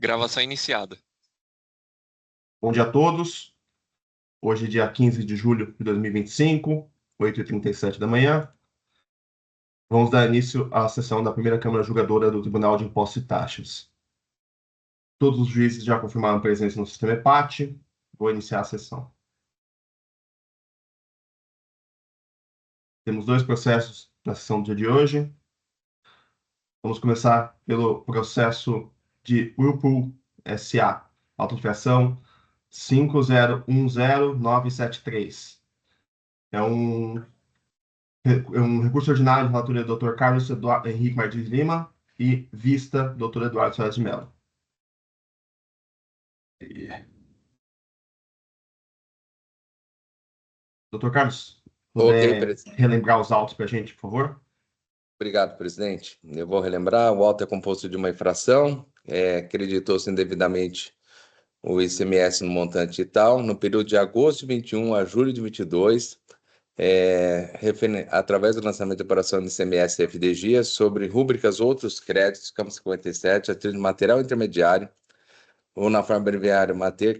Gravação iniciada. Bom dia a todos. Hoje, dia 15 de julho de 2025, 8h37 da manhã. Vamos dar início à sessão da primeira Câmara Julgadora do Tribunal de Impostos e Taxas. Todos os juízes já confirmaram presença no sistema EPAT. Vou iniciar a sessão. Temos 2 processos na sessão do dia de hoje. Vamos começar pelo processo de Whirlpool S.A. Autoinfração 5010973. É um recurso ordinário de relator do Dr. Carlos Henrique Martins Lima e vista Dr. Eduardo Soares de Mello. Dr. Carlos, puder relembrar os autos para a gente, por favor? Obrigado, presidente. Eu vou relembrar, o auto é composto de uma infração, acreditou-se indevidamente o ICMS no montante e tal, no período de agosto de 21 a julho de 22, através do lançamento de operação de ICMS e FDG sobre rúbricas outros créditos, campo 57, a título de material intermediário, ou na forma abreviária,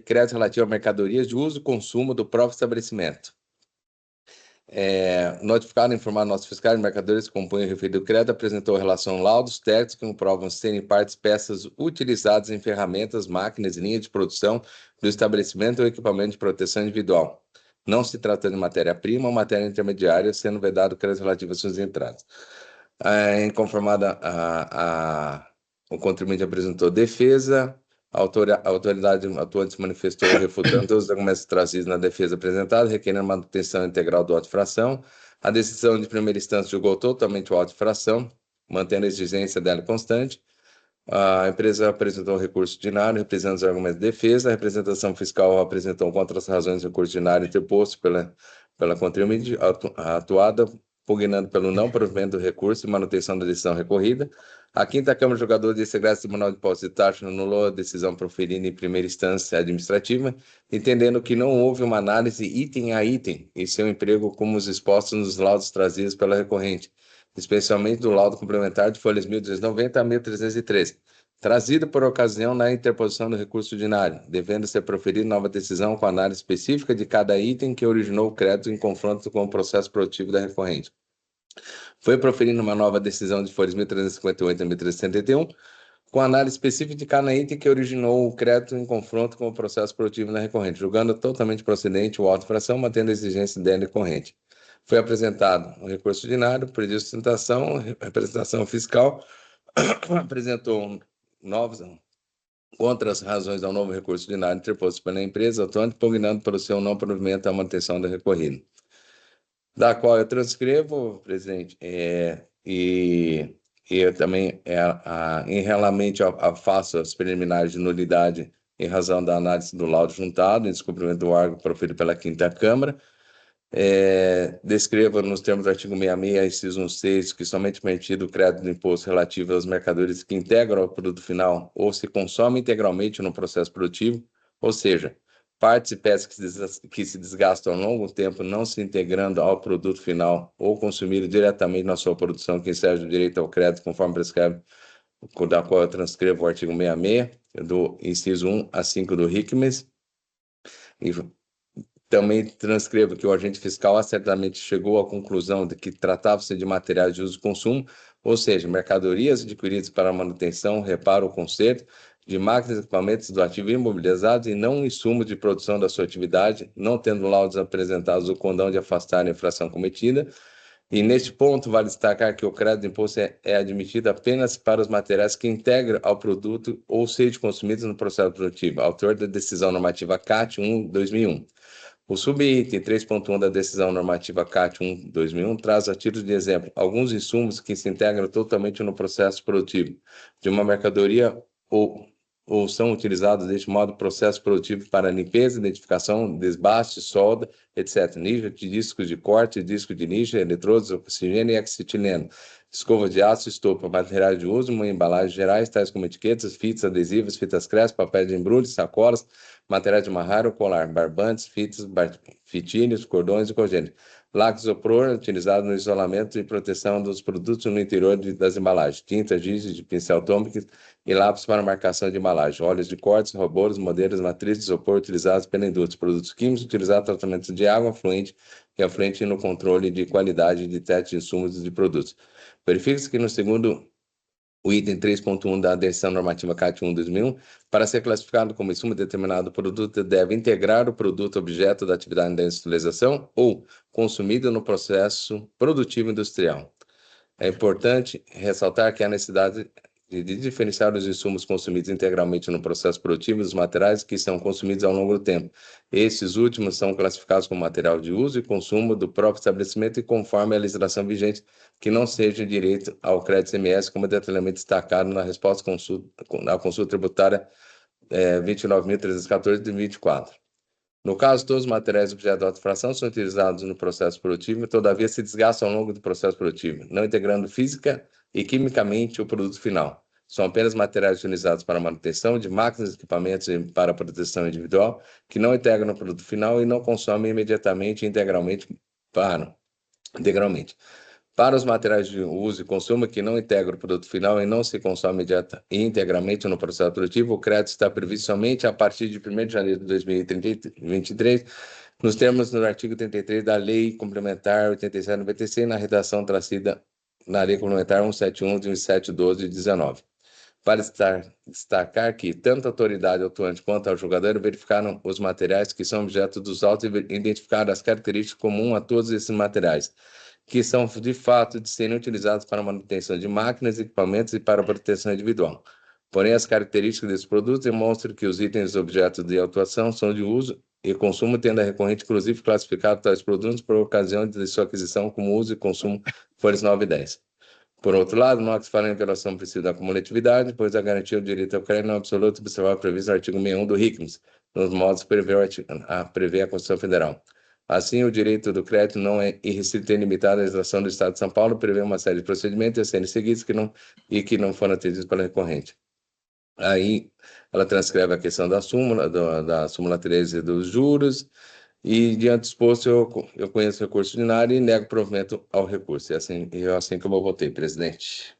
crédito relativo a mercadorias de uso e consumo do próprio estabelecimento. Notificado e informado nosso fiscal de mercadorias que compõem o referido crédito, apresentou relação laudos técnicos que comprovam serem partes peças utilizadas em ferramentas, máquinas e linhas de produção do estabelecimento ou equipamento de proteção individual, não se tratando de matéria-prima ou matéria intermediária, sendo vedado o crédito relativo às suas entradas. Inconformada, o contribuinte apresentou defesa. A autoridade atuante se manifestou refutando todos os argumentos trazidos na defesa apresentada, requerendo manutenção integral do auto de infração. A decisão de primeira instância julgou totalmente o auto de infração, mantendo a exigência dela constante. A empresa apresentou recurso ordinário, representando os argumentos de defesa. A representação fiscal apresentou contra as razões do recurso ordinário interposto pela contribuinte atuada, pugnando pelo não provimento do recurso e manutenção da decisão recorrida. A 5ª Câmara Julgadora desse egresso Tribunal de Impostos e Taxas anulou a decisão proferida em primeira instância administrativa, entendendo que não houve uma análise item a item em seu emprego como os expostos nos laudos trazidos pela recorrente, especialmente do laudo complementar de folhas 1.290 a 1.313, trazido por ocasião na interposição do recurso ordinário, devendo ser proferida nova decisão com análise específica de cada item que originou o crédito em confronto com o processo produtivo da recorrente. Foi proferida uma nova decisão de folhas 1.358 a 1.371, com análise específica de cada item que originou o crédito em confronto com o processo produtivo da recorrente, julgando totalmente procedente o auto de infração, mantendo a exigência dela recorrente. Foi apresentado um recurso ordinário, pedido de sustentação, representação fiscal, apresentou novos contra as razões ao novo recurso ordinário interposto pela empresa, atuante pugnando pelo seu não provimento à manutenção da recorrida, da qual eu transcrevo, presidente, e eu também, realmente, faço as preliminares de nulidade em razão da análise do laudo juntado, em descumprimento do órgão proferido pela 5ª Câmara. Descreva nos termos do artigo 66, inciso 1.6, que somente permitido o crédito do imposto relativo às mercadorias que integram o produto final ou se consomem integralmente no processo produtivo, ou seja, partes e peças que se desgastam ao longo tempo não se integrando ao produto final ou consumido diretamente na sua produção, que enseja o direito ao crédito conforme prescreve, da qual eu transcrevo o artigo 66, do inciso 1 a 5 do RICMES, e também transcrevo que o agente fiscal certamente chegou à conclusão de que tratava-se de materiais de uso e consumo, ou seja, mercadorias adquiridas para manutenção, reparo ou conserto de máquinas e equipamentos do ativo imobilizados e não insumo de produção da sua atividade, não tendo laudos apresentados o condão de afastar a infração cometida. E neste ponto, vale destacar que o crédito de imposto é admitido apenas para os materiais que integram ao produto ou sejam consumidos no processo produtivo, autor da decisão normativa CAT 1/2001. O subitem 3.1 da decisão normativa CAT 1/2001 traz a título de exemplo alguns insumos que se integram totalmente no processo produtivo de uma mercadoria ou são utilizados deste modo processo produtivo para limpeza, identificação, desbaste, solda, etc. Nível de discos de corte, disco de nicho, eletrodos, oxigênio e acetileno, escova de aço, estopa, materiais de uso, embalagens gerais, tais como etiquetas, fitas adesivas, fitas creche, papel de embrulho, sacolas, materiais de amarrar ou colar, barbantes, fitas, fitilhos, cordões e cogêneres. Lápis isopor, utilizado no isolamento e proteção dos produtos no interior das embalagens. Tinta, giz de pincel tônico e lápis para marcação de embalagem. Óleos de cortes, rubores, modelos, matrizes de isopor utilizados pela indústria. Produtos químicos utilizados no tratamento de água fluente e afluente no controle de qualidade de teste de insumos e de produtos. Verifique-se que no segundo o item 3.1 da Decisão Normativa CAT 1/2001, para ser classificado como insumo determinado produto, deve integrar o produto objeto da atividade da industrialização ou consumido no processo produtivo industrial. É importante ressaltar que há necessidade de diferenciar os insumos consumidos integralmente no processo produtivo dos materiais que são consumidos ao longo do tempo. Esses últimos são classificados como material de uso e consumo do próprio estabelecimento e conforme a legislação vigente, que não seja direito ao crédito ICMS, como detalhadamente destacado na resposta à consulta tributária 29.314 de 24. No caso, todos os materiais objeto da autofração são utilizados no processo produtivo, todavia se desgastam ao longo do processo produtivo, não integrando física e quimicamente o produto final. São apenas materiais utilizados para manutenção de máquinas, equipamentos e para proteção individual, que não integram o produto final e não consomem imediatamente e integralmente. Para os materiais de uso e consumo que não integram o produto final e não se consomem integralmente no processo produtivo, o crédito está previsto somente a partir de 1º de janeiro de 2023, nos termos do artigo 33 da Lei Complementar 87/96, na redação trazida na Lei Complementar 171 de 27/12/19. Vale destacar que tanto a autoridade atuante quanto ao julgador verificaram os materiais que são objeto dos autos e identificaram as características comuns a todos esses materiais, que são de fato de serem utilizados para manutenção de máquinas, equipamentos e para proteção individual. Porém, as características desses produtos demonstram que os itens objetos de autuação são de uso e consumo, tendo a recorrente, inclusive, classificado tais produtos por ocasião de sua aquisição como uso e consumo, folhas 9 e 10. Por outro lado, nota-se para a violação princípio da cumulatividade, pois a garantia do direito ao crédito não absoluto observado previsto no artigo 61 do RICMS, nos modos que prevê a Constituição Federal. Assim, o direito do crédito não é irrestrito e limitado à legislação do Estado de São Paulo, prevê uma série de procedimentos a serem seguidos que não foram atendidos pela recorrente. Aí, ela transcreve a questão da súmula 13 dos juros, e, diante disposto, eu conheço o recurso ordinário e nego provimento ao recurso. É assim que eu votei, presidente.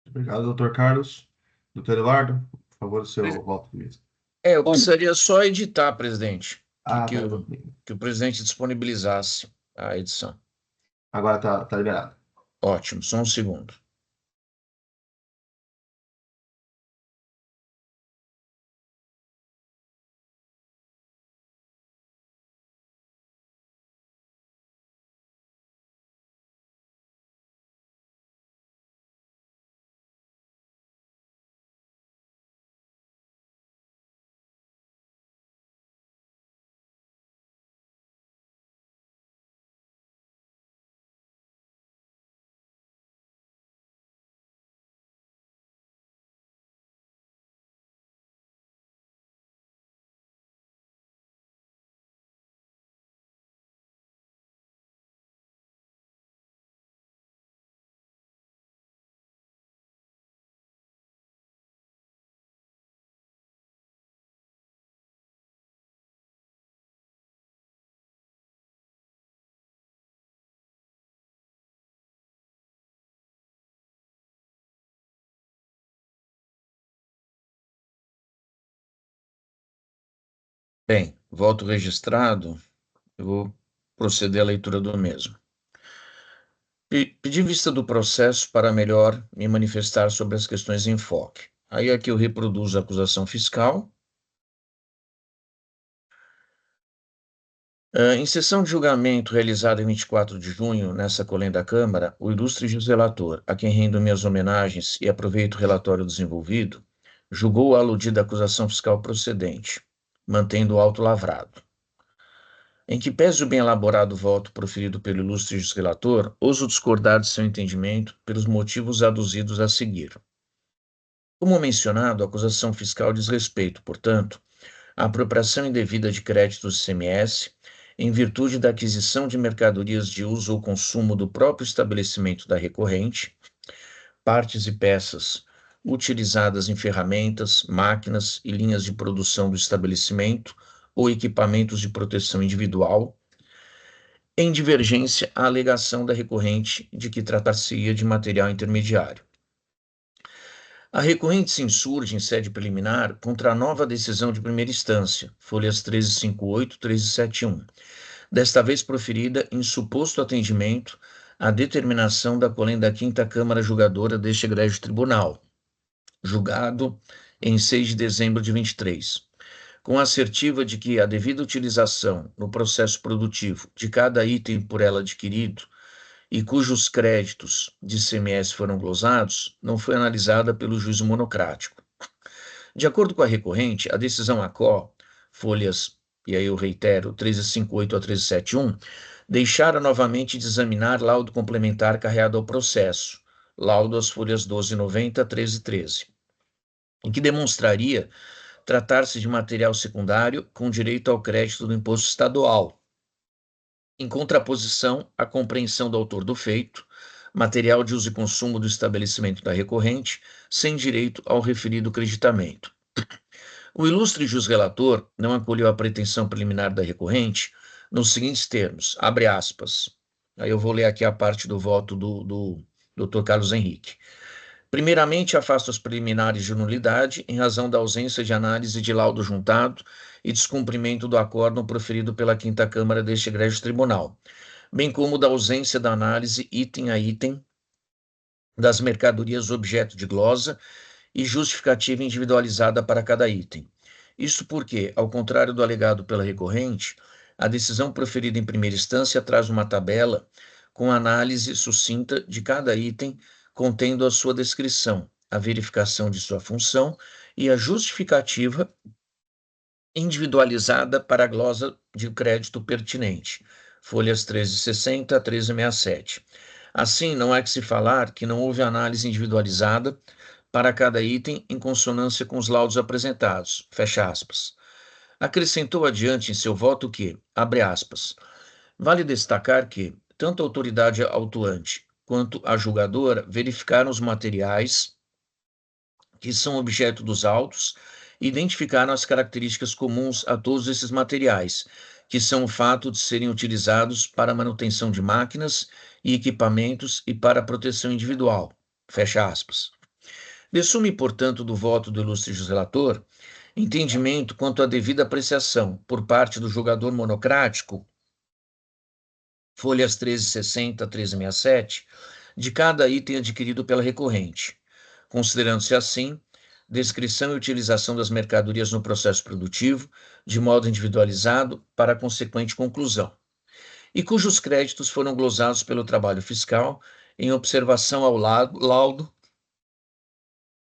Obrigado, doutor Carlos. Doutor Eduardo, por favor, o seu voto mesmo. Eu precisaria só editar, presidente, Tá que o presidente disponibilizasse a edição. Agora tá liberado. Ótimo, só um segundo. Bem, voto registrado, eu vou proceder à leitura do mesmo. Pedi vista do processo para melhor me manifestar sobre as questões em enfoque. Aí aqui eu reproduzo a acusação fiscal. Em sessão de julgamento realizada em 24 de junho, nessa colém da Câmara, o ilustre juiz relator, a quem rendo minhas homenagens e aproveito o relatório desenvolvido, julgou a aludida acusação fiscal procedente, mantendo o auto lavrado. Em que pese o bem elaborado voto proferido pelo ilustre juiz relator, ouso discordar de seu entendimento pelos motivos aduzidos a seguir. Como mencionado, a acusação fiscal diz respeito, portanto, à apropriação indevida de créditos do ICMS em virtude da aquisição de mercadorias de uso ou consumo do próprio estabelecimento da recorrente, partes e peças utilizadas em ferramentas, máquinas e linhas de produção do estabelecimento ou equipamentos de proteção individual, em divergência à alegação da recorrente de que tratar-se-ia de material intermediário. A recorrente se insurge em sede preliminar contra a nova decisão de primeira instância, folhas 1358 e 1371, desta vez proferida em suposto atendimento à determinação da Colém da Quinta Câmara Julgadora deste egrégio tribunal, julgado em 6 de dezembro de 23, com a assertiva de que a devida utilização no processo produtivo de cada item por ela adquirido e cujos créditos de ICMS foram glosados, não foi analisada pelo juízo monocrático. De acordo com a recorrente, a decisão ACO, folhas, e aí eu reitero, 1358 a 1371, deixara novamente de examinar laudo complementar carreado ao processo, laudo às folhas 1290 a 1313, em que demonstraria tratar-se de material secundário com direito ao crédito do imposto estadual, em contraposição à compreensão do autor do feito, material de uso e consumo do estabelecimento da recorrente, sem direito ao referido creditamento. O ilustre juiz relator não acolheu a pretensão preliminar da recorrente nos seguintes termos, abre aspas, aí eu vou ler aqui a parte do voto do Dr. Carlos Henrique. Primeiramente, afasta os preliminares de nulidade em razão da ausência de análise de laudo juntado e descumprimento do acórdão proferido pela Quinta Câmara deste egrégio tribunal, bem como da ausência da análise item a item das mercadorias objeto de glosa e justificativa individualizada para cada item. Isso porque, ao contrário do alegado pela recorrente, a decisão proferida em primeira instância traz uma tabela com análise sucinta de cada item, contendo a sua descrição, a verificação de sua função e a justificativa individualizada para a glosa de crédito pertinente, folhas 1360 a 1367. Assim, não há que se falar que não houve análise individualizada para cada item em consonância com os laudos apresentados, fecha aspas. Acrescentou adiante em seu voto que, abre aspas, vale destacar que, tanto a autoridade autuante quanto a julgadora verificaram os materiais que são objeto dos autos e identificaram as características comuns a todos esses materiais, que são o fato de serem utilizados para a manutenção de máquinas e equipamentos e para a proteção individual, fecha aspas. Dessume, portanto, do voto do ilustre juiz relator, entendimento quanto à devida apreciação por parte do julgador monocrático, folhas 1360 a 1367, de cada item adquirido pela recorrente, considerando-se assim descrição e utilização das mercadorias no processo produtivo, de modo individualizado, para a consequente conclusão, e cujos créditos foram glosados pelo trabalho fiscal em observação ao laudo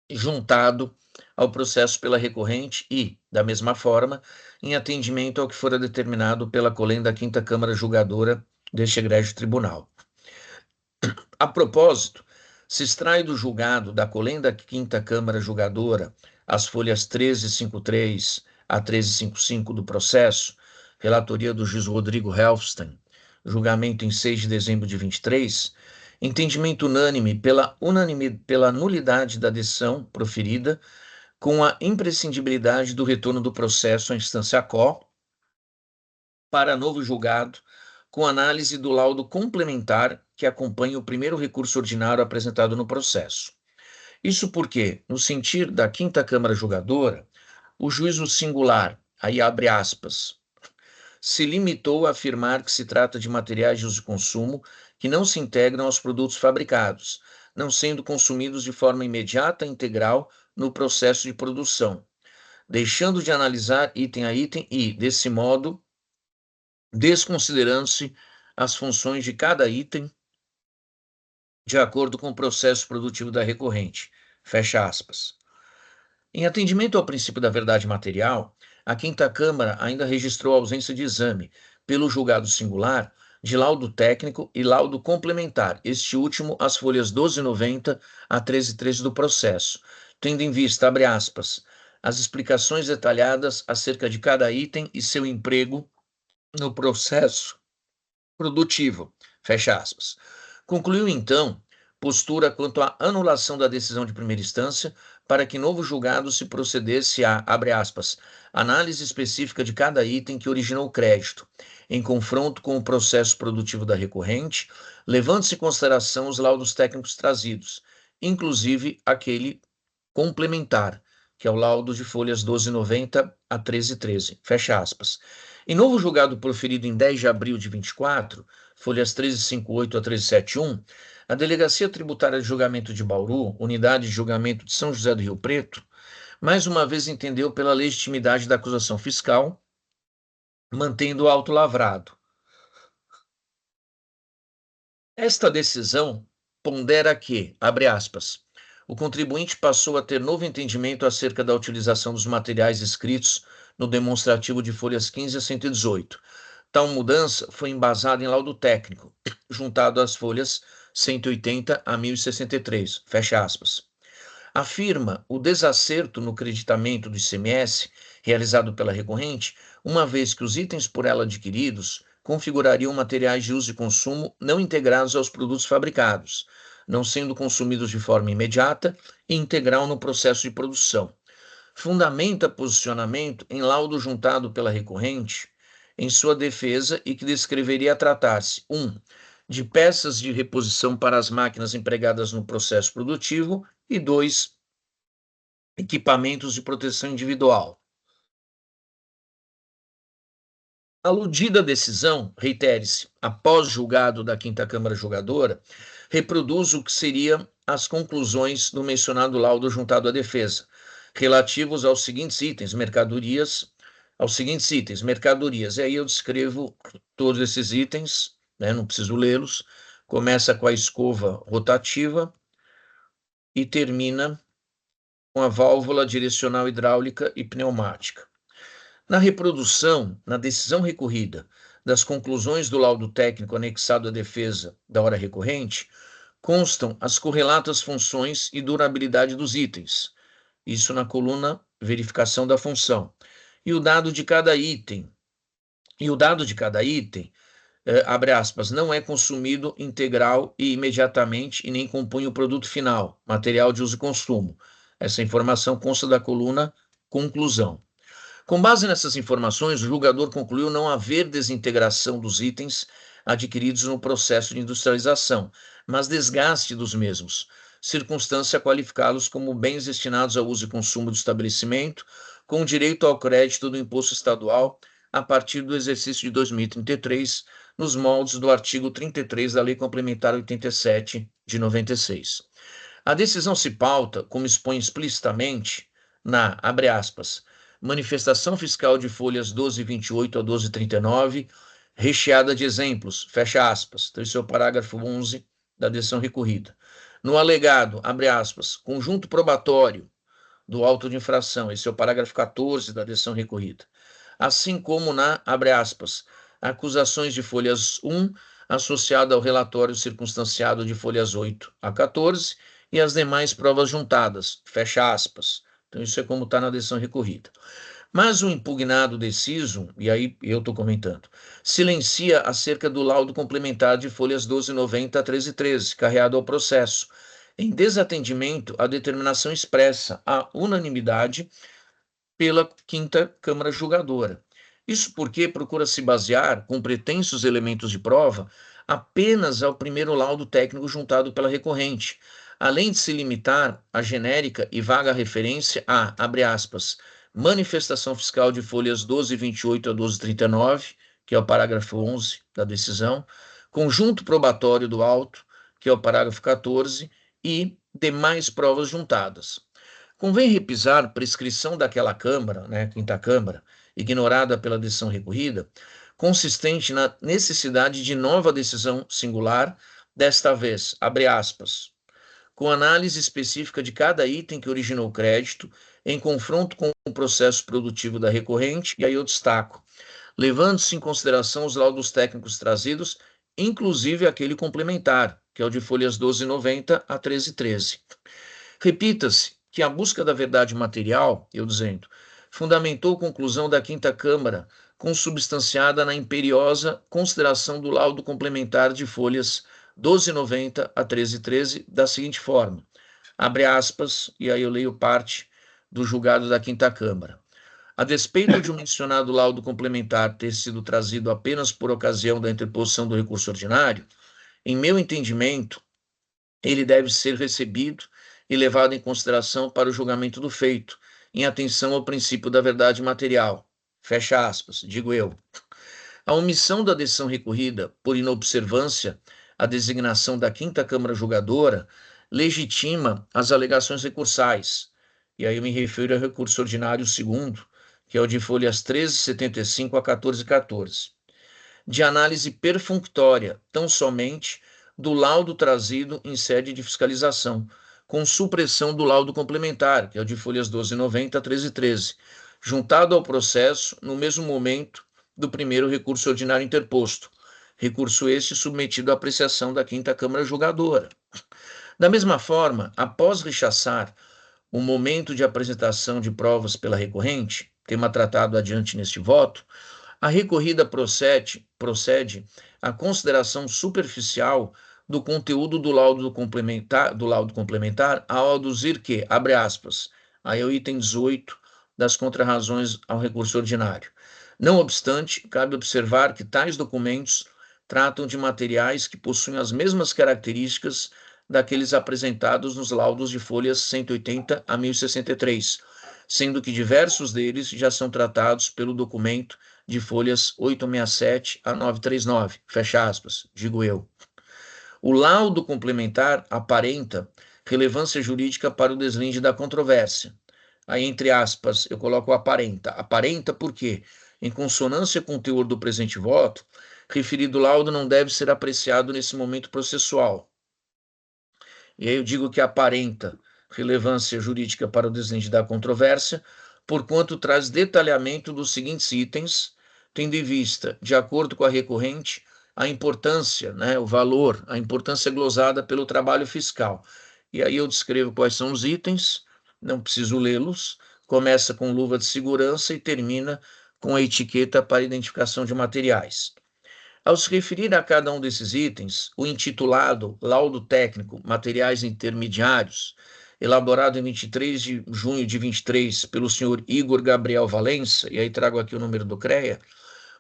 juntado ao processo pela recorrente e, da mesma forma, em atendimento ao que fora determinado pela Colém da Quinta Câmara Julgadora deste egrégio tribunal. A propósito, se extrai do julgado da Colém da Quinta Câmara Julgadora as folhas 1353 a 1355 do processo, relatoria do juiz Rodrigo Helfstein, julgamento em 6 de dezembro de 23, entendimento unânime pela nulidade da decisão proferida, com a imprescindibilidade do retorno do processo à instância ACO para novo julgado, com análise do laudo complementar que acompanha o primeiro recurso ordinário apresentado no processo. Isso porque, no sentir da Quinta Câmara Julgadora, o juízo singular, aí abre aspas, se limitou a afirmar que se trata de materiais de uso e consumo que não se integram aos produtos fabricados, não sendo consumidos de forma imediata e integral no processo de produção, deixando de analisar item a item e, desse modo, desconsiderando-se as funções de cada item de acordo com o processo produtivo da recorrente, fecha aspas. Em atendimento ao princípio da verdade material, a Quinta Câmara ainda registrou a ausência de exame, pelo julgado singular, de laudo técnico e laudo complementar, este último às folhas 1290 a 1313 do processo, tendo em vista, abre aspas, as explicações detalhadas acerca de cada item e seu emprego no processo produtivo, fecha aspas. Concluiu, então, postura quanto à anulação da decisão de primeira instância para que novo julgado se procedesse a, abre aspas, análise específica de cada item que originou o crédito, em confronto com o processo produtivo da recorrente, levando-se em consideração os laudos técnicos trazidos, inclusive aquele complementar, que é o laudo de folhas 1290 a 1313, fecha aspas. Em novo julgado proferido em 10 de abril de 24, folhas 1358 a 1371, a Delegacia Tributária de Julgamento de Bauru, Unidade de Julgamento de São José do Rio Preto, mais uma vez entendeu pela legitimidade da acusação fiscal, mantendo o auto lavrado. Esta decisão pondera que, abre aspas, o contribuinte passou a ter novo entendimento acerca da utilização dos materiais escritos no demonstrativo de folhas 15 a 118. Tal mudança foi embasada em laudo técnico, juntado às folhas 180 a 1063, fecha aspas. Afirma o desacerto no creditamento do ICMS realizado pela recorrente, uma vez que os itens por ela adquiridos configurariam materiais de uso e consumo não integrados aos produtos fabricados, não sendo consumidos de forma imediata e integral no processo de produção. Fundamenta posicionamento em laudo juntado pela recorrente em sua defesa e que descreveria tratar-se, 1. De peças de reposição para as máquinas empregadas no processo produtivo e 2. Equipamentos de proteção individual. Aludida decisão, reitere-se, após julgado da Quinta Câmara Julgadora, reproduz o que seriam as conclusões do mencionado laudo juntado à defesa, relativos aos seguintes itens, mercadorias, e aí eu descrevo todos esses itens, né, não preciso lê-los, começa com a escova rotativa e termina com a válvula direcional hidráulica e pneumática. Na reprodução, na decisão recorrida, das conclusões do laudo técnico anexado à defesa da hora recorrente, constam as correlatas funções e durabilidade dos itens, isso na coluna verificação da função, e o dado de cada item, abre aspas, não é consumido integral e imediatamente e nem compõe o produto final, material de uso e consumo. Essa informação consta da coluna conclusão. Com base nessas informações, o julgador concluiu não haver desintegração dos itens adquiridos no processo de industrialização, mas desgaste dos mesmos, circunstância a qualificá-los como bens destinados ao uso e consumo do estabelecimento, com direito ao crédito do imposto estadual a partir do exercício de 2033, nos moldes do artigo 33 da Lei Complementar 87 de 96. A decisão se pauta, como expõe explicitamente, na, abre aspas, manifestação fiscal de folhas 1228 a 1239, recheada de exemplos, fecha aspas, então esse é o parágrafo 11 da decisão recorrida. No alegado, abre aspas, conjunto probatório do auto de infração, esse é o parágrafo 14 da decisão recorrida. Assim como na, abre aspas, acusações de folhas 1, associada ao relatório circunstanciado de folhas 8 a 14, e as demais provas juntadas, fecha aspas. Então, isso é como está na decisão recorrida. Mas o impugnado deciso, e aí eu estou comentando, silencia acerca do laudo complementar de folhas 1290 a 1313, carreado ao processo, em desatendimento à determinação expressa à unanimidade pela Quinta Câmara Julgadora. Isso porque procura se basear, com pretensos elementos de prova, apenas ao primeiro laudo técnico juntado pela recorrente, além de se limitar à genérica e vaga referência a, abre aspas, manifestação fiscal de folhas 1228 a 1239, que é o parágrafo 11 da decisão, conjunto probatório do auto, que é o parágrafo 14, e demais provas juntadas. Convém repisar prescrição daquela Câmara, né, Quinta Câmara, ignorada pela decisão recorrida, consistente na necessidade de nova decisão singular, desta vez, abre aspas, com análise específica de cada item que originou o crédito, em confronto com o processo produtivo da recorrente, e aí eu destaco, levando-se em consideração os laudos técnicos trazidos, inclusive aquele complementar, que é o de folhas 1290 a 1313. Repita-se que a busca da verdade material, eu dizendo, fundamentou a conclusão da Quinta Câmara consubstanciada na imperiosa consideração do laudo complementar de folhas 1290 a 1313, da seguinte forma, abre aspas, e aí eu leio parte do julgado da Quinta Câmara. A despeito de o mencionado laudo complementar ter sido trazido apenas por ocasião da interposição do recurso ordinário, em meu entendimento, ele deve ser recebido e levado em consideração para o julgamento do feito, em atenção ao princípio da verdade material. Fecha aspas, digo eu. A omissão da decisão recorrida por inobservância à designação da Quinta Câmara Julgadora legitima as alegações recursais. E aí eu me refiro ao recurso ordinário segundo, que é o de folhas 1375 a 1414, de análise perfunctória, tão somente do laudo trazido em sede de fiscalização, com supressão do laudo complementar, que é o de folhas 1290 a 1313, juntado ao processo no mesmo momento do primeiro recurso ordinário interposto, recurso este submetido à apreciação da Quinta Câmara Julgadora. Da mesma forma, após rechaçar o momento de apresentação de provas pela recorrente, tema tratado adiante neste voto, a recorrida procede à consideração superficial do conteúdo do laudo complementar ao aduzir que, abre aspas, aí é o item 18 das contrarrazões ao recurso ordinário. Não obstante, cabe observar que tais documentos tratam de materiais que possuem as mesmas características daqueles apresentados nos laudos de folhas 180 a 1063, sendo que diversos deles já são tratados pelo documento de folhas 867 a 939, fecha aspas, digo eu. O laudo complementar aparenta relevância jurídica para o deslinde da controvérsia. Aí, entre aspas, eu coloco aparenta. Aparenta porque, em consonância com o teor do presente voto, referido laudo não deve ser apreciado nesse momento processual. E aí eu digo que aparenta relevância jurídica para o deslinde da controvérsia, porquanto traz detalhamento dos seguintes itens, tendo em vista, de acordo com a recorrente, a importância, o valor, a importância glosada pelo trabalho fiscal. E aí eu descrevo quais são os itens, não preciso lê-los, começa com luva de segurança e termina com a etiqueta para identificação de materiais. Ao se referir a cada um desses itens, o intitulado Laudo Técnico Materiais Intermediários, elaborado em 23 de junho de 23 pelo senhor Igor Gabriel Valença, e aí trago aqui o número do CREA,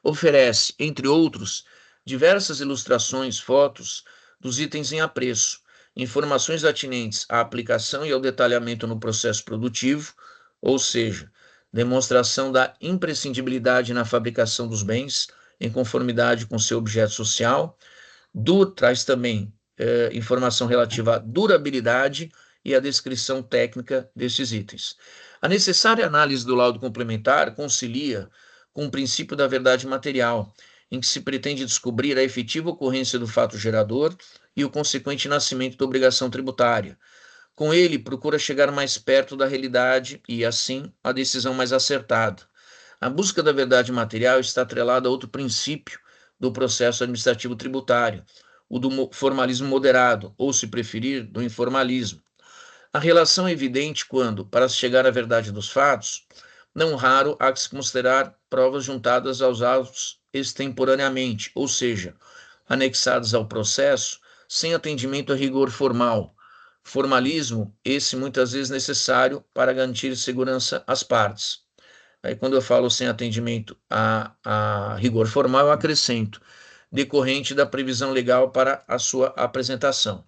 oferece, entre outros, diversas ilustrações, fotos dos itens em apreço, informações atinentes à aplicação e ao detalhamento no processo produtivo, ou seja, demonstração da imprescindibilidade na fabricação dos bens em conformidade com seu objeto social, traz também informação relativa à durabilidade e à descrição técnica desses itens. A necessária análise do laudo complementar concilia com o princípio da verdade material, em que se pretende descobrir a efetiva ocorrência do fato gerador e o consequente nascimento da obrigação tributária. Com ele, procura chegar mais perto da realidade e, assim, a decisão mais acertada. A busca da verdade material está atrelada a outro princípio do processo administrativo tributário, o do formalismo moderado, ou, se preferir, do informalismo. A relação é evidente quando, para se chegar à verdade dos fatos, não raro há que se considerar provas juntadas aos autos extemporaneamente, ou seja, anexadas ao processo, sem atendimento a rigor formal. Formalismo, esse muitas vezes necessário para garantir segurança às partes. Aí, quando eu falo sem atendimento a rigor formal, eu acrescento, decorrente da previsão legal para a sua apresentação.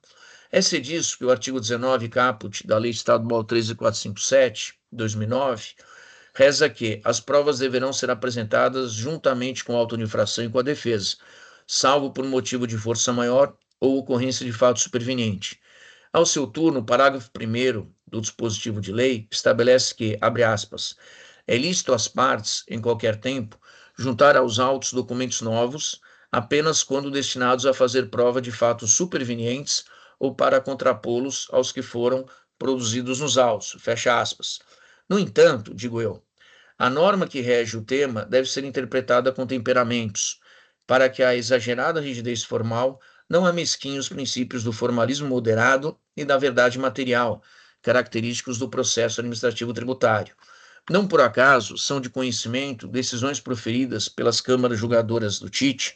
É disso que o artigo 19, caput, da Lei Estadual 13457, 2009, reza que as provas deverão ser apresentadas juntamente com a auto de infração e com a defesa, salvo por motivo de força maior ou ocorrência de fato superveniente. Ao seu turno, o parágrafo 1º do dispositivo de lei estabelece que, abre aspas, é lícito às partes, em qualquer tempo, juntar aos autos documentos novos, apenas quando destinados a fazer prova de fatos supervenientes ou para contrapô-los aos que foram produzidos nos autos, fecha aspas. No entanto, digo eu, a norma que rege o tema deve ser interpretada com temperamentos, para que a exagerada rigidez formal não amesquinhe os princípios do formalismo moderado e da verdade material, característicos do processo administrativo tributário. Não por acaso são de conhecimento decisões proferidas pelas câmaras julgadoras do TIT,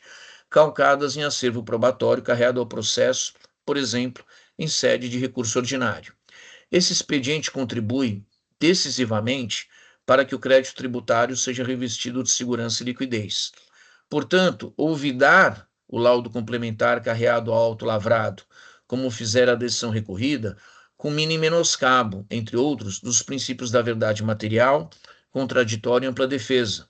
calcadas em acervo probatório carreado ao processo, por exemplo, em sede de recurso ordinário. Esse expediente contribui decisivamente para que o crédito tributário seja revestido de segurança e liquidez. Portanto, olvidar o laudo complementar carreado ao auto lavrado, como fizera a decisão recorrida, culmina em menoscabo, entre outros, dos princípios da verdade material, contraditório e ampla defesa,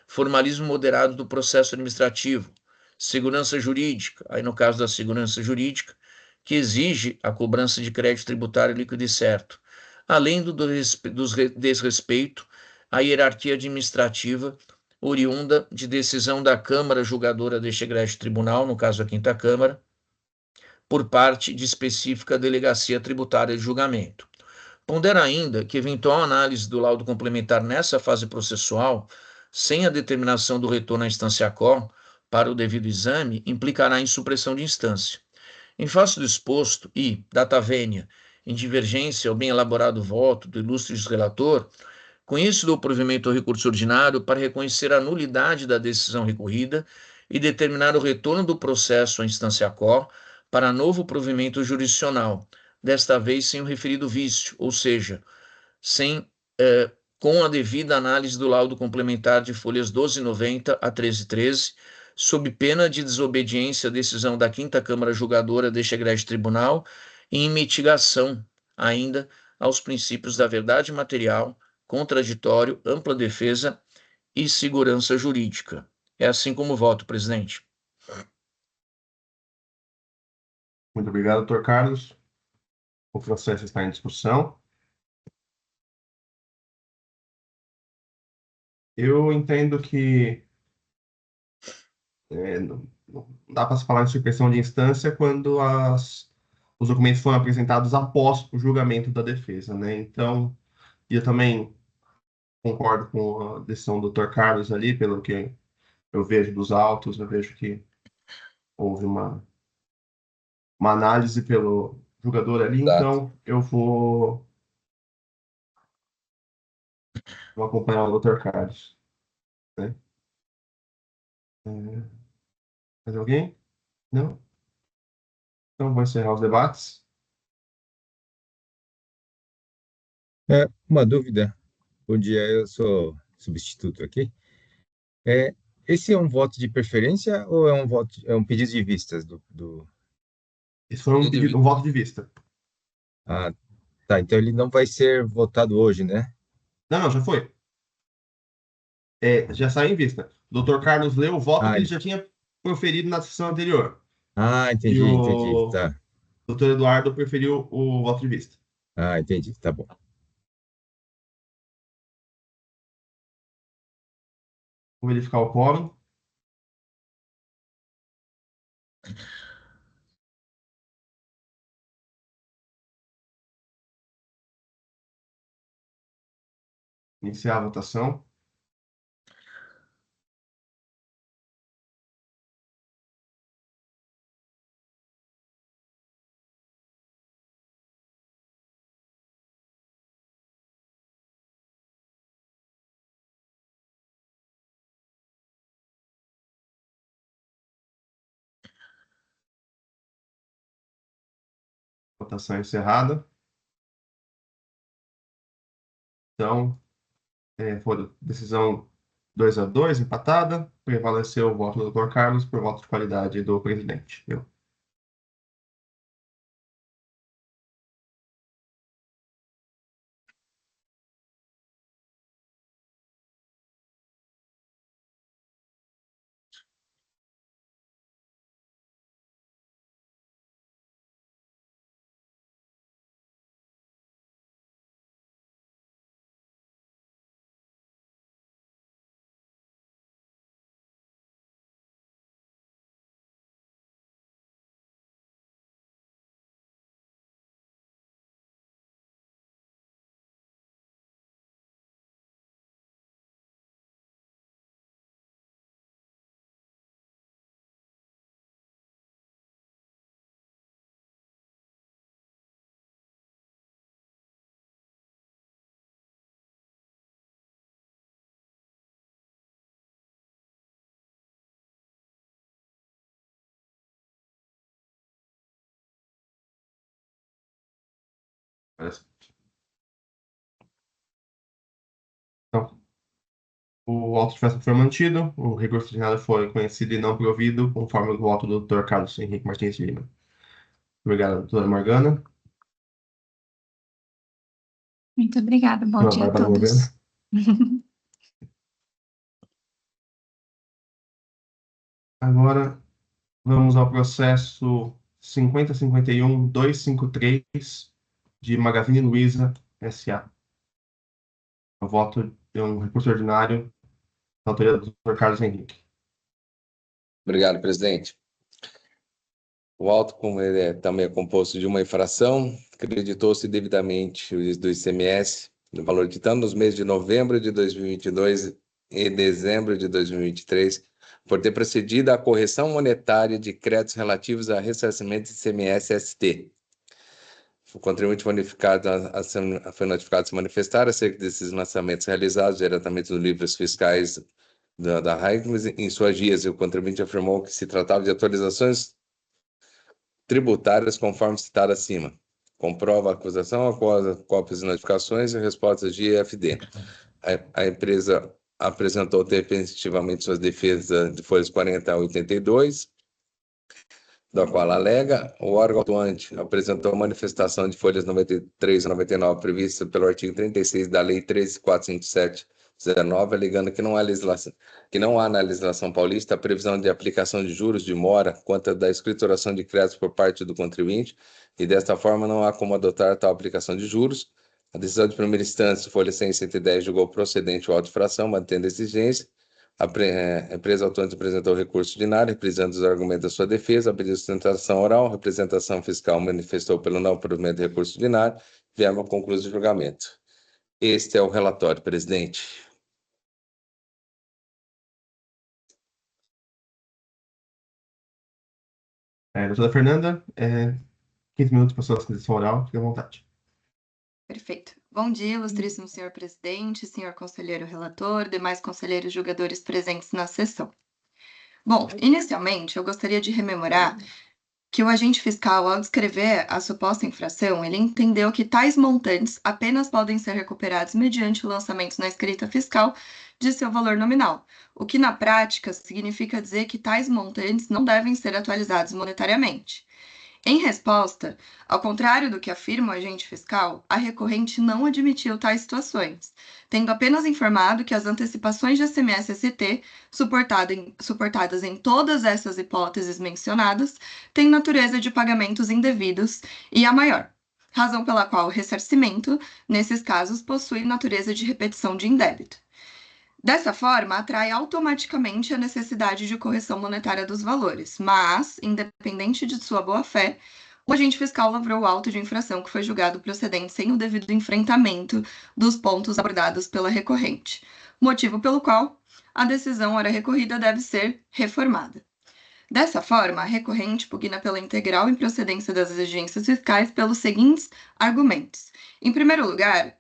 formalismo moderado do processo administrativo, segurança jurídica, aí no caso da segurança jurídica, que exige a cobrança de crédito tributário líquido e certo, além do desrespeito à hierarquia administrativa oriunda de decisão da Câmara julgadora deste egrégio tribunal, no caso a Quinta Câmara, por parte de específica delegacia tributária de julgamento. Pondera ainda que eventual análise do laudo complementar nessa fase processual, sem a determinação do retorno à instância COR para o devido exame, implicará em supressão de instância. Em face do exposto e, data vênia, em divergência ao bem elaborado voto do ilustre relator, conhecido o provimento ao recurso ordinário para reconhecer a nulidade da decisão recorrida e determinar o retorno do processo à instância COR para novo provimento jurisdicional, desta vez sem o referido vício, ou seja, sem, com a devida análise do laudo complementar de folhas 1290 a 1313, sob pena de desobediência à decisão da Quinta Câmara Julgadora deste egrégio tribunal e em mitigação ainda aos princípios da verdade material, contraditório, ampla defesa e segurança jurídica. É assim como voto, presidente. Muito obrigado, doutor Carlos. O processo está em discussão. Eu entendo que não dá para se falar em supressão de instância quando os documentos foram apresentados após o julgamento da defesa, né? Então, eu também concordo com a decisão do Dr. Carlos ali, pelo que eu vejo dos autos, eu vejo que houve uma análise pelo julgador ali, Exato. então vou acompanhar o Dr. Carlos, né? É, mais alguém? Não? Então, vou encerrar os debates. Uma dúvida. Bom dia, eu sou substituto aqui. É, esse é um voto de preferência ou é um pedido de vistas do... Esse foi um voto de vista. Ah, tá. Então ele não vai ser votado hoje, né? Não, não, já foi. Já saiu em vista. O Dr. Carlos leu o voto Ah, que ele já tinha proferido na sessão anterior. E entendi. o Tá. Dr. Eduardo preferiu o voto de vista. Ah, entendi. Tá bom. Vou verificar o quórum. Iniciar a votação. Votação encerrada. Então, foi decisão 2-2, empatada. Prevaleceu o voto do Dr. Carlos por voto de qualidade do presidente. Então, o auto de infração foi mantido, o recurso de nada foi conhecido e não provido, conforme o voto do Dr. Carlos Henrique Martins de Lima. Obrigado, doutora Morgana. Muito obrigada, bom dia a Bárbara todos. Morgana. Agora, vamos ao processo 5051-253 de Magazine Luiza S.A. O voto de um recurso ordinário da autoria do Dr. Carlos Henrique. Obrigado, presidente. O auto, como ele também é composto de uma infração, acreditou-se devidamente do ICMS, no valor de tanto nos meses de novembro de 2022 e dezembro de 2023, por ter procedido à correção monetária de créditos relativos a ressarcimento de ICMS-ST. O contribuinte foi notificado a se manifestar acerca desses lançamentos realizados diretamente nos livros fiscais da Heikmes em suas guias, e o contribuinte afirmou que se tratava de atualizações tributárias conforme citado acima. Comprova a acusação, cópias de notificações e respostas de IFD. A empresa apresentou definitivamente suas defesas de folhas 40 a 82, da qual alega. O órgão atuante apresentou manifestação de folhas 93 a 99 prevista pelo artigo 36 da Lei 13.407/19, alegando que não há na legislação paulista a previsão de aplicação de juros de mora quanto da escrituração de créditos por parte do contribuinte, e desta forma não há como adotar tal aplicação de juros. A decisão de primeira instância, folha 110, julgou procedente o auto de infração, mantendo a exigência. A empresa atuante apresentou recurso ordinário, reprisando os argumentos da sua defesa, a pedido de sustentação oral, representação fiscal manifestou pelo não provimento de recurso ordinário, viemos ao concluído o julgamento. Este é o relatório, presidente. Doutora Fernanda, 15 minutos para sua sessão oral, fique à vontade. Perfeito. Bom dia, ilustríssimo senhor presidente, senhor conselheiro relator, demais conselheiros julgadores presentes na sessão. Bom, inicialmente, eu gostaria de rememorar que o agente fiscal, ao descrever a suposta infração, ele entendeu que tais montantes apenas podem ser recuperados mediante lançamentos na escrita fiscal de seu valor nominal, o que na prática significa dizer que tais montantes não devem ser atualizados monetariamente. Em resposta, ao contrário do que afirma o agente fiscal, a recorrente não admitiu tais situações, tendo apenas informado que as antecipações de ICMS-ST, suportadas em todas essas hipóteses mencionadas, têm natureza de pagamentos indevidos e a maior, razão pela qual o ressarcimento, nesses casos, possui natureza de repetição de indébito. Dessa forma, atrai automaticamente a necessidade de correção monetária dos valores, mas, independente de sua boa-fé, o agente fiscal lavrou o auto de infração que foi julgado procedente sem o devido enfrentamento dos pontos abordados pela recorrente, motivo pelo qual a decisão ora recorrida deve ser reformada. Dessa forma, a recorrente pugna pela integral improcedência das exigências fiscais pelos seguintes argumentos. Em primeiro lugar,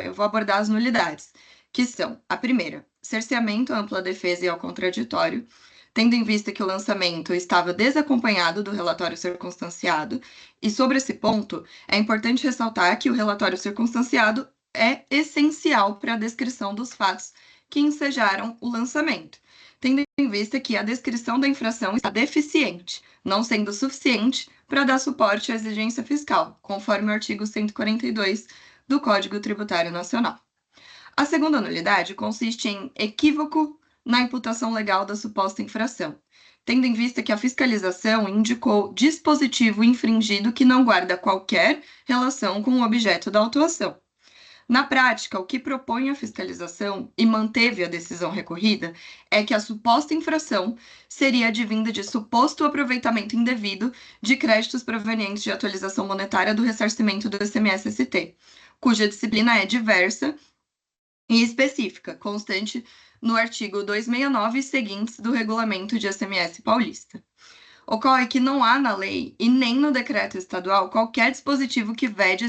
eu vou abordar as nulidades, que são, a primeira, cerceamento, ampla defesa e ao contraditório, tendo em vista que o lançamento estava desacompanhado do relatório circunstanciado, e sobre esse ponto, é importante ressaltar que o relatório circunstanciado é essencial para a descrição dos fatos que ensejaram o lançamento, tendo em vista que a descrição da infração está deficiente, não sendo suficiente para dar suporte à exigência fiscal, conforme o artigo 142 do Código Tributário Nacional. A segunda nulidade consiste em equívoco na imputação legal da suposta infração, tendo em vista que a fiscalização indicou dispositivo infringido que não guarda qualquer relação com o objeto da autuação. Na prática, o que propõe a fiscalização e manteve a decisão recorrida é que a suposta infração seria advinda de suposto aproveitamento indevido de créditos provenientes de atualização monetária do ressarcimento do ICMS-ST, cuja disciplina é diversa e específica, constante no artigo 269 e seguintes do Regulamento de ICMS paulista. Ocorre que não há na lei e nem no decreto estadual qualquer dispositivo que vede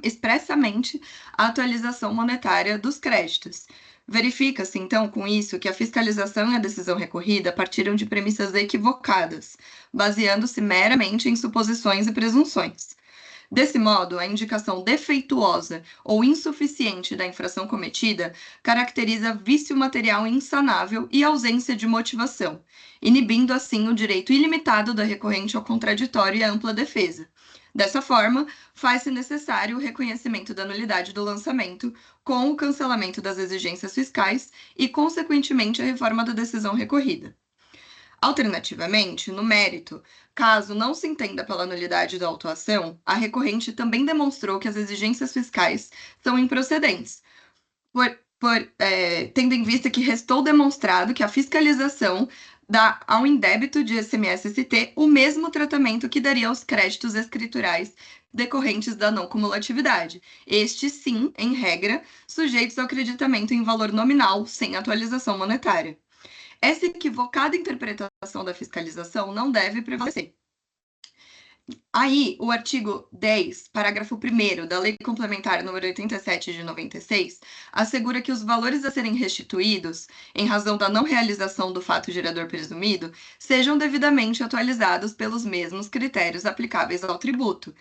expressamente a atualização monetária dos créditos. Verifica-se, então, com isso, que a fiscalização e a decisão recorrida partiram de premissas equivocadas, baseando-se meramente em suposições e presunções. Desse modo, a indicação defeituosa ou insuficiente da infração cometida caracteriza vício material insanável e ausência de motivação, inibindo assim o direito ilimitado da recorrente ao contraditório e à ampla defesa. Dessa forma, faz-se necessário o reconhecimento da nulidade do lançamento, com o cancelamento das exigências fiscais e, consequentemente, a reforma da decisão recorrida. Alternativamente, no mérito, caso não se entenda pela nulidade da autuação, a recorrente também demonstrou que as exigências fiscais são improcedentes, tendo em vista que restou demonstrado que a fiscalização dá ao indébito de ICMS-ST o mesmo tratamento que daria aos créditos escriturais decorrentes da não cumulatividade. Estes, sim, em regra, sujeitos ao creditamento em valor nominal, sem atualização monetária. Essa equivocada interpretação da fiscalização não deve prevalecer. Aí, o artigo 10, parágrafo 1º da Lei Complementar nº 87 de 96, assegura que os valores a serem restituídos, em razão da não realização do fato gerador presumido, sejam devidamente atualizados pelos mesmos critérios aplicáveis ao tributo.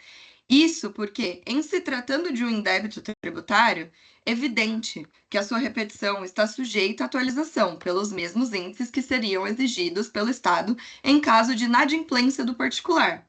Isso porque, em se tratando de um indébito tributário, é evidente que a sua repetição está sujeita à atualização pelos mesmos índices que seriam exigidos pelo Estado em caso de inadimplência do particular.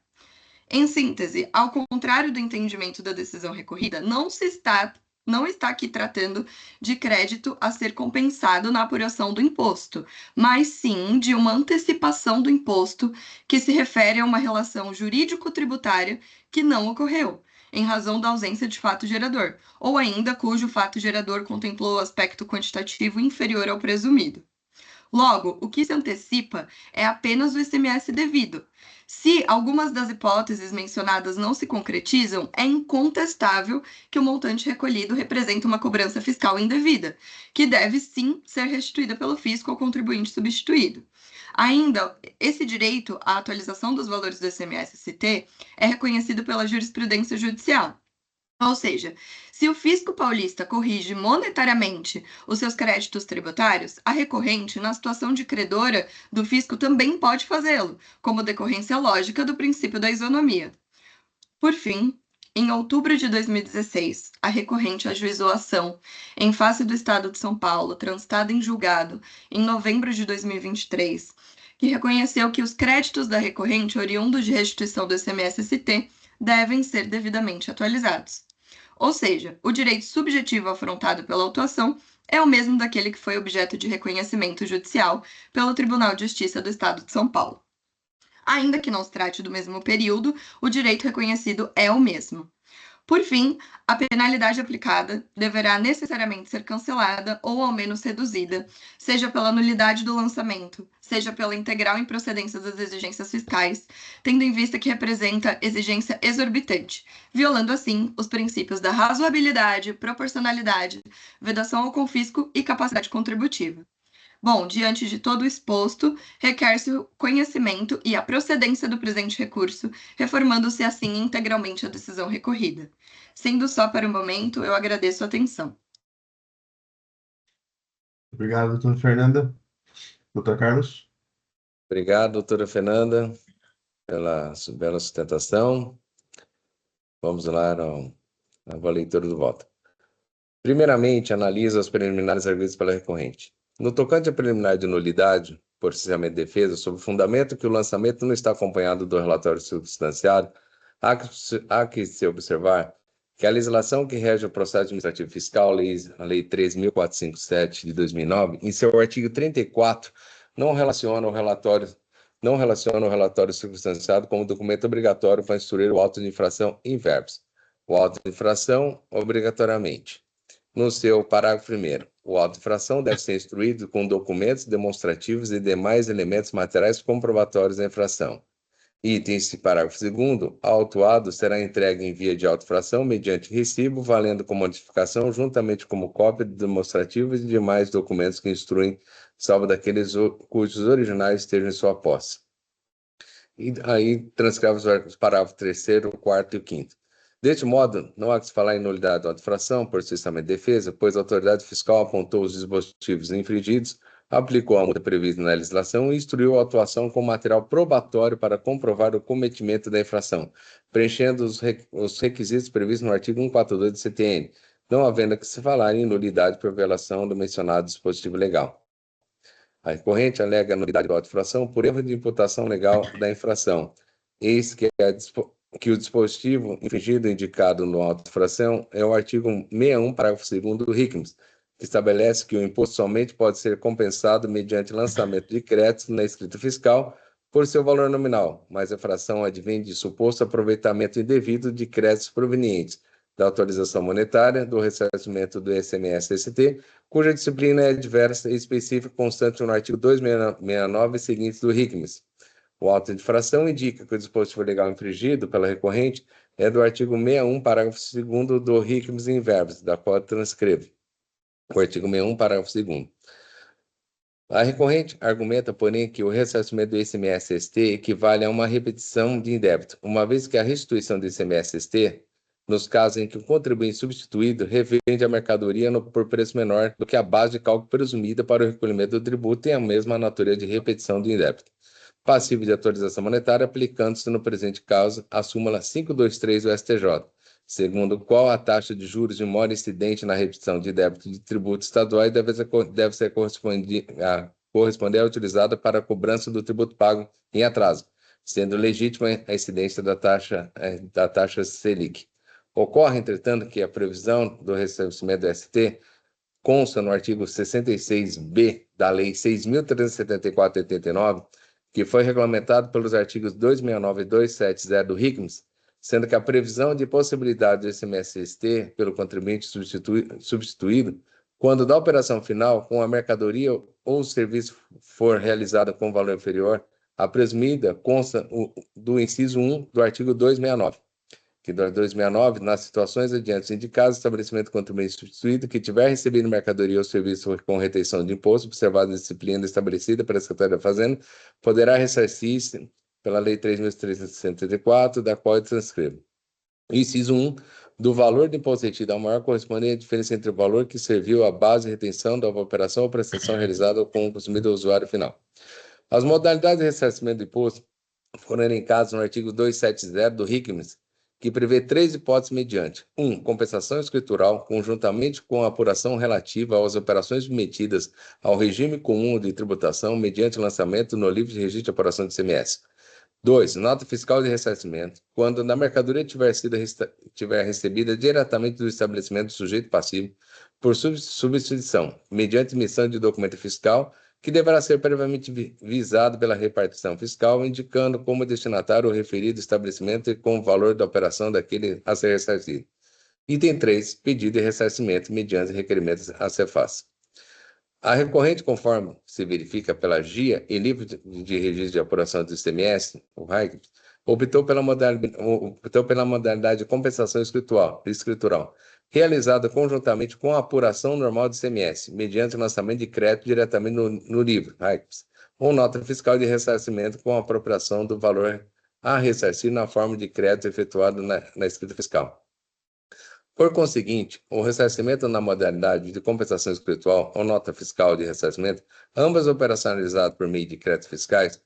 Em síntese, ao contrário do entendimento da decisão recorrida, não está aqui tratando de crédito a ser compensado na apuração do imposto, mas sim de uma antecipação do imposto que se refere a uma relação jurídico-tributária que não ocorreu, em razão da ausência de fato gerador, ou ainda cujo fato gerador contemplou aspecto quantitativo inferior ao presumido. Logo, o que se antecipa é apenas o ICMS devido. Se algumas das hipóteses mencionadas não se concretizam, é incontestável que o montante recolhido representa uma cobrança fiscal indevida, que deve sim ser restituída pelo fisco ao contribuinte substituído. Ainda, esse direito à atualização dos valores do ICMS-ST é reconhecido pela jurisprudência judicial. Ou seja, se o fisco paulista corrige monetariamente os seus créditos tributários, a recorrente, na situação de credora do fisco, também pode fazê-lo, como decorrência lógica do princípio da isonomia. Por fim, em outubro de 2016, a recorrente ajuizou a ação em face do Estado de São Paulo, transitada em julgado em novembro de 2023, que reconheceu que os créditos da recorrente oriundos de restituição do ICMS-ST devem ser devidamente atualizados. Ou seja, o direito subjetivo afrontado pela autuação é o mesmo daquele que foi objeto de reconhecimento judicial pelo Tribunal de Justiça do Estado de São Paulo. Ainda que não se trate do mesmo período, o direito reconhecido é o mesmo. Por fim, a penalidade aplicada deverá necessariamente ser cancelada ou ao menos reduzida, seja pela nulidade do lançamento, seja pela integral improcedência das exigências fiscais, tendo em vista que representa exigência exorbitante, violando assim os princípios da razoabilidade, proporcionalidade, vedação ao confisco e capacidade contributiva. Bom, diante de todo o exposto, requer-se o conhecimento e a procedência do presente recurso, reformando-se assim integralmente a decisão recorrida. Sendo só para o momento, eu agradeço a atenção. Obrigado, doutora Fernanda. Doutor Carlos? Obrigado, doutora Fernanda, pela bela sustentação. Vamos lá à leitura do voto. Primeiramente, analisa os preliminares arguidos pela recorrente. No tocante à preliminar de nulidade, por processamento de defesa, sob o fundamento que o lançamento não está acompanhado do relatório substanciado, há que se observar que a legislação que rege o processo administrativo fiscal, a Lei 3.457 de 2009, em seu artigo 34, não relaciona o relatório substanciado como documento obrigatório para instruir o auto de infração em verbos. O auto de infração, obrigatoriamente. No seu parágrafo 1º, o auto de infração deve ser instruído com documentos demonstrativos e demais elementos materiais comprobatórios da infração. Item parágrafo 2º, o autuado será entregue em via de auto-infração mediante recibo, valendo como notificação, juntamente como cópia de demonstrativos e demais documentos que instruem, salvo daqueles cujos originais estejam em sua posse. E aí transcreve os parágrafos 3º, 4º e 5º. Deste modo, não há que se falar em nulidade da auto-infração por processamento de defesa, pois a autoridade fiscal apontou os dispositivos infringidos aplicou a multa prevista na legislação e instruiu a atuação com material probatório para comprovar o cometimento da infração, preenchendo os requisitos previstos no artigo 142 do CTN, não havendo que se falar em nulidade por violação do mencionado dispositivo legal. A recorrente alega a nulidade da auto-infração por erro de imputação legal da infração. Eis que o dispositivo infringido indicado no auto-infração é o artigo 61, parágrafo 2º do RICMS, que estabelece que o imposto somente pode ser compensado mediante lançamento de créditos na escrita fiscal por seu valor nominal, mas a fração advém de suposto aproveitamento indevido de créditos provenientes da atualização monetária, do ressarcimento do ICMS-ST, cuja disciplina é diversa e específica, constante no artigo 269 e seguintes do RICMS. O auto de infração indica que o dispositivo legal infringido pela recorrente é do artigo 61, parágrafo 2º do RICMS in verbis, da qual transcrevo. O artigo 61, parágrafo 2º. A recorrente argumenta, porém, que o ressarcimento do ICMS-ST equivale a uma repetição de indébito, uma vez que a restituição do ICMS-ST, nos casos em que o contribuinte substituído revende a mercadoria por preço menor do que a base de cálculo presumida para o recolhimento do tributo, tem a mesma natureza de repetição do indébito, passivo de atualização monetária, aplicando-se no presente caso a súmula 523 do STJ, segundo o qual a taxa de juros de mora incidente na repetição de débito de tributos estaduais deve ser corresponder à utilizada para a cobrança do tributo pago em atraso, sendo legítima a incidência da taxa Selic. Ocorre, entretanto, que a previsão do ressarcimento do ST consta no artigo 66b da Lei 6.374/89, que foi regulamentado pelos artigos 269 e 270 do RICMS, sendo que a previsão de possibilidade do ICMS-ST pelo contribuinte substituído, quando da operação final, com a mercadoria ou o serviço for realizada com valor inferior à presumida, consta do inciso 1 do artigo 269, que do 269, nas situações adiante indicadas, o estabelecimento contribuinte substituído que tiver recebido mercadoria ou serviço com retenção de imposto, observada a disciplina estabelecida pela Secretaria da Fazenda, poderá ressarcir-se pela Lei 3.364, da qual eu transcrevo. Inciso 1, do valor do imposto retido ao maior corresponde à diferença entre o valor que serviu à base de retenção da operação ou prestação realizada com o consumidor usuário final. As modalidades de ressarcimento do imposto foram elencadas no artigo 270 do RICMS, que prevê 3 hipóteses mediante: 1. Compensação escritural, conjuntamente com a apuração relativa às operações submetidas ao regime comum de tributação mediante lançamento no livro de registro de apuração de ICMS. 2. Nota fiscal de ressarcimento, quando a mercadoria tiver recebida diretamente do estabelecimento do sujeito passivo por substituição, mediante emissão de documento fiscal, que deverá ser previamente visado pela repartição fiscal, indicando como destinatário o referido estabelecimento e com o valor da operação daquele a ser ressarcido. Item 3. Pedido de ressarcimento mediante requerimentos a Cefaz. A recorrente, conforme se verifica pela GIA e livro de registro de apuração do ICMS, o RICMS, optou pela modalidade de compensação escritural, realizada conjuntamente com a apuração normal do ICMS, mediante o lançamento de crédito diretamente no livro, RICMS, ou nota fiscal de ressarcimento com a apropriação do valor a ressarcir na forma de crédito efetuado na escrita fiscal. Por conseguinte, o ressarcimento na modalidade de compensação escritural ou nota fiscal de ressarcimento, ambas operacionalizadas por meio de créditos fiscais,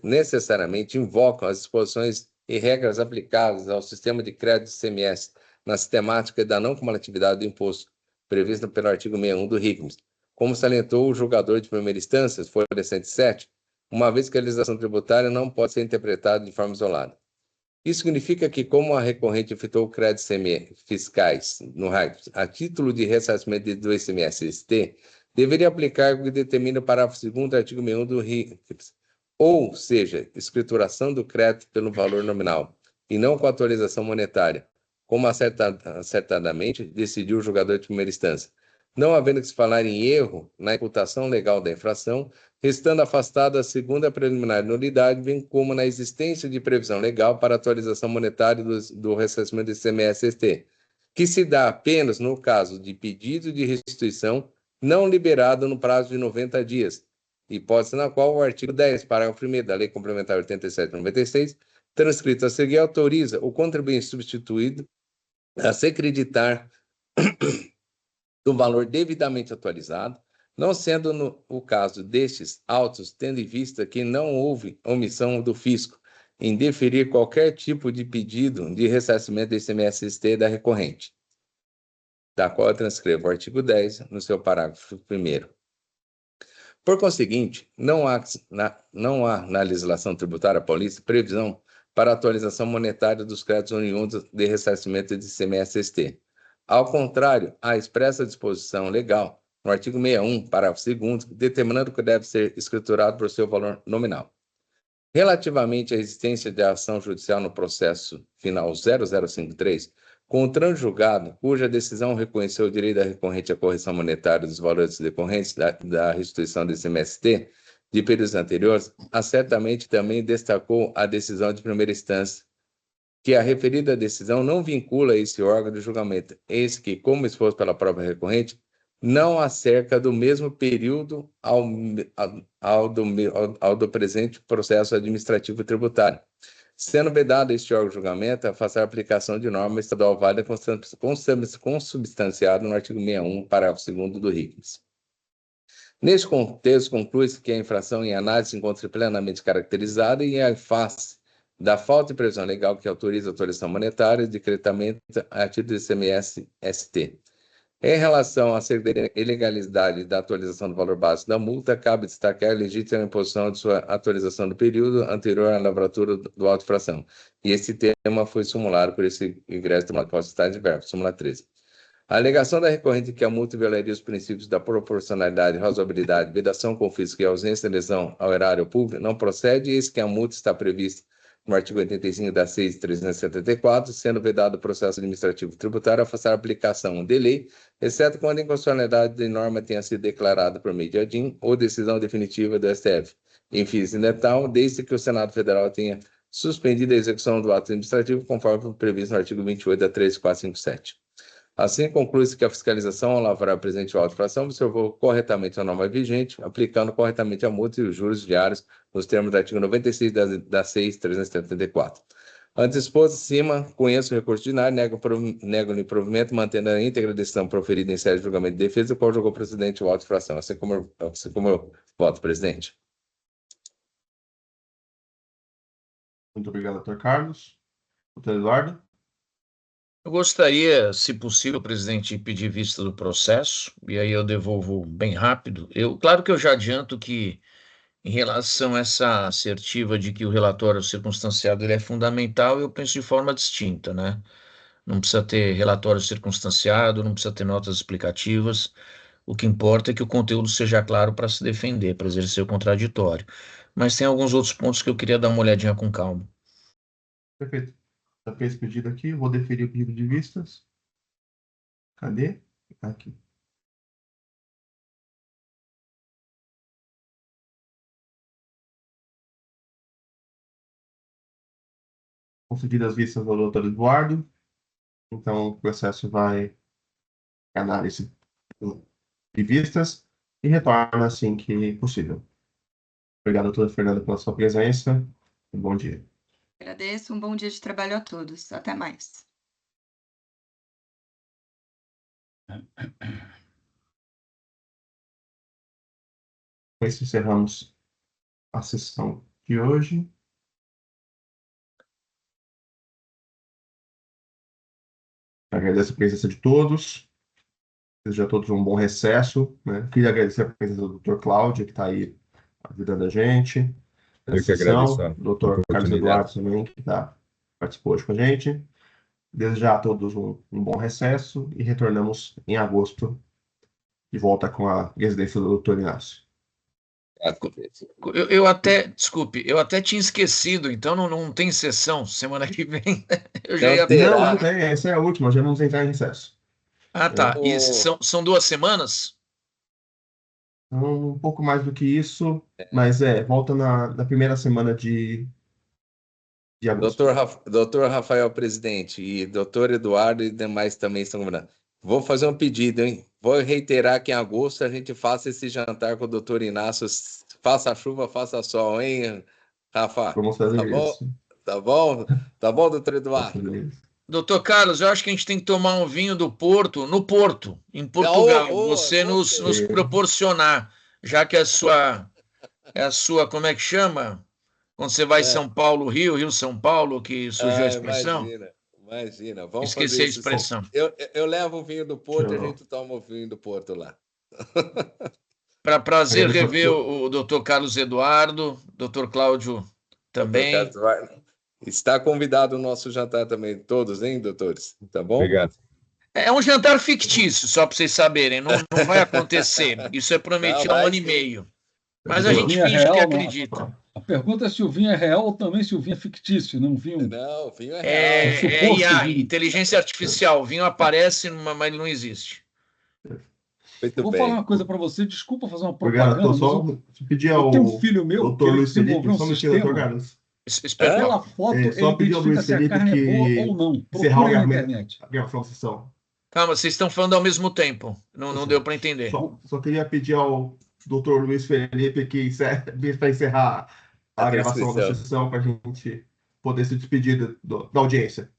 necessariamente invocam as disposições e regras aplicáveis ao sistema de crédito ICMS na sistemática da não cumulatividade do imposto, prevista pelo artigo 61 do RICMS, como salientou o julgador de primeira instância, folha 107, uma vez que a legislação tributária não pode ser interpretada de forma isolada. Isso significa que, como a recorrente efetuou créditos fiscais no RICMS a título de ressarcimento do ICMS-ST, deveria aplicar o que determina o parágrafo 2º do artigo 61 do RICMS, ou seja, escrituração do crédito pelo valor nominal, e não com atualização monetária, como acertadamente decidiu o julgador de primeira instância, não havendo que se falar em erro na imputação legal da infração, restando afastada a segunda preliminar nulidade, bem como na existência de previsão legal para atualização monetária do ressarcimento do ICMS-ST, que se dá apenas no caso de pedido de restituição não liberado no prazo de 90 dias, hipótese na qual o artigo 10, parágrafo 1º da Lei Complementar 87/96, transcrito a seguir, autoriza o contribuinte substituído a se creditar do valor devidamente atualizado, não sendo o caso destes autos, tendo em vista que não houve omissão do fisco em deferir qualquer tipo de pedido de ressarcimento do ICMS-ST da recorrente, da qual eu transcrevo o artigo 10, no seu parágrafo 1º. Por conseguinte, não há na legislação tributária paulista previsão para atualização monetária dos créditos oriundos de ressarcimento de ICMS-ST. Ao contrário, há expressa disposição legal, no artigo 61, parágrafo 2º, determinando que deve ser escriturado por seu valor nominal. Relativamente à existência de ação judicial no processo final 0053, com o transjulgado, cuja decisão reconheceu o direito da recorrente à correção monetária dos valores decorrentes da restituição do ICMS-ST de períodos anteriores, certamente também destacou a decisão de primeira instância, que a referida decisão não vincula esse órgão de julgamento, eis que, como exposto pela própria recorrente, não acerca do mesmo período ao do presente processo administrativo tributário, sendo vedado este órgão de julgamento a fazer a aplicação de norma estadual válida consubstanciada no artigo 61, parágrafo 2º do RICMES. Neste contexto, conclui-se que a infração em análise se encontra plenamente caracterizada e em face da falta de previsão legal que autoriza a atualização monetária e decretamento a título de ICMS-ST. Em relação à ilegalidade da atualização do valor básico da multa, cabe destacar a legítima imposição de sua atualização do período anterior à lavratura do auto de infração. E esse tema foi simulado por esse ingresso do Tribunal de Contas de Verbo, súmula 13. A alegação da recorrente que a multa violaria os princípios da proporcionalidade, razoabilidade, vedação com fisco e ausência de lesão ao erário público não procede, eis que a multa está prevista no artigo 85 da 6.374, sendo vedado o processo administrativo tributário a fazer a aplicação de lei, exceto quando a inconstitucionalidade de norma tenha sido declarada por meio de ADIM ou decisão definitiva do STF. Enfim, ainda tal, desde que o Senado Federal tenha suspendido a execução do ato administrativo, conforme previsto no artigo 28 da 3457. Assim, conclui-se que a fiscalização, ao lavrar o presente auto de infração, observou corretamente a norma vigente, aplicando corretamente a multa e os juros diários nos termos do artigo 96 da 6.374. Antes exposto acima, conheço o recurso ordinário, nego-lhe provimento, mantendo a íntegra decisão proferida em sede de julgamento de defesa, o qual julgou procedente o auto de infração. Assim como eu voto, presidente. Muito obrigado, doutor Carlos. Doutor Eduardo? Eu gostaria, se possível, presidente, de pedir vista do processo, e aí eu devolvo bem rápido. Claro que eu já adianto que, em relação a essa assertiva de que o relatório circunstanciado ele é fundamental, eu penso de forma distinta, né? Não precisa ter relatório circunstanciado, não precisa ter notas explicativas. O que importa é que o conteúdo seja claro para se defender, para exercer o contraditório. Mas tem alguns outros pontos que eu queria dar uma olhadinha com calma. Perfeito. Já fez o pedido aqui, vou deferir o pedido de vistas. Cadê? Aqui. Concedidas as vistas ao doutor Eduardo. Então, o processo vai à análise de vistas e retorna assim que possível. Obrigado, doutora Fernanda, pela sua presença. Um bom dia. Agradeço, um bom dia de trabalho a todos. Até mais. Com isso, encerramos a sessão de hoje. Agradeço a presença de todos. Desejo a todos um bom recesso, né? Queria agradecer a presença do Dr. Cláudio, que está aí ajudando a gente. Eu que agradeço a Dr. Carlos Eduardo também, que participou hoje com a gente. Desejar a todos um bom recesso e retornamos em agosto de volta com a residência do Dr. Inácio. Desculpe, eu até tinha esquecido, então não tem sessão semana que vem. Eu Não ia terá. Não tem, essa é a última, já vamos entrar em recesso. Ah, tá. E são 2 semanas? Um pouco mais do que isso, mas volta na primeira semana de agosto. Doutor Rafael, presidente, e doutor Eduardo e demais também estão cobrando. Vou fazer um pedido, hein? Vou reiterar que em agosto a gente faça esse jantar com o doutor Inácio, faça chuva, faça sol, hein, Rafa? Vamos fazer Tá bom? isso. Tá bom? Tá bom, doutor Eduardo? Vamos fazer isso. Doutor Carlos, eu acho que a gente tem que tomar um vinho do Porto, no Porto, em Portugal. Você nos proporcionar, já que é a sua, como é que chama? Quando você vai São Paulo, Rio, São Paulo, que surgiu a expressão. Imagina. Vamos Esqueci fazer a expressão. Eu levo o vinho do Porto e a gente toma o vinho do Porto lá. Para prazer rever o doutor Carlos Eduardo, doutor Cláudio também. Está convidado o nosso jantar também, todos, hein, doutores? Tá bom? Obrigado. É um jantar fictício, só para vocês saberem. Não vai acontecer. Isso é prometido há um ano e meio. Mas a gente finge que acredita. A pergunta é se o vinho é real ou também se o vinho é fictício, não vinho. Não, o vinho é real. É IA, inteligência artificial. O vinho aparece, mas ele não existe. Vou falar uma coisa para você, desculpa fazer uma propaganda. Obrigado, só pedir ao eu tenho um filho meu doutor Luiz Felipe, só um sistema. Carlos. Pela foto, ele identifica se a carne é boa ou não. Procure na internet. A gravação da sessão. Calma, vocês estão falando ao mesmo tempo. Não deu para entender. Só queria pedir ao doutor Luiz Felipe para encerrar a gravação da sessão para a gente poder se despedir da audiência.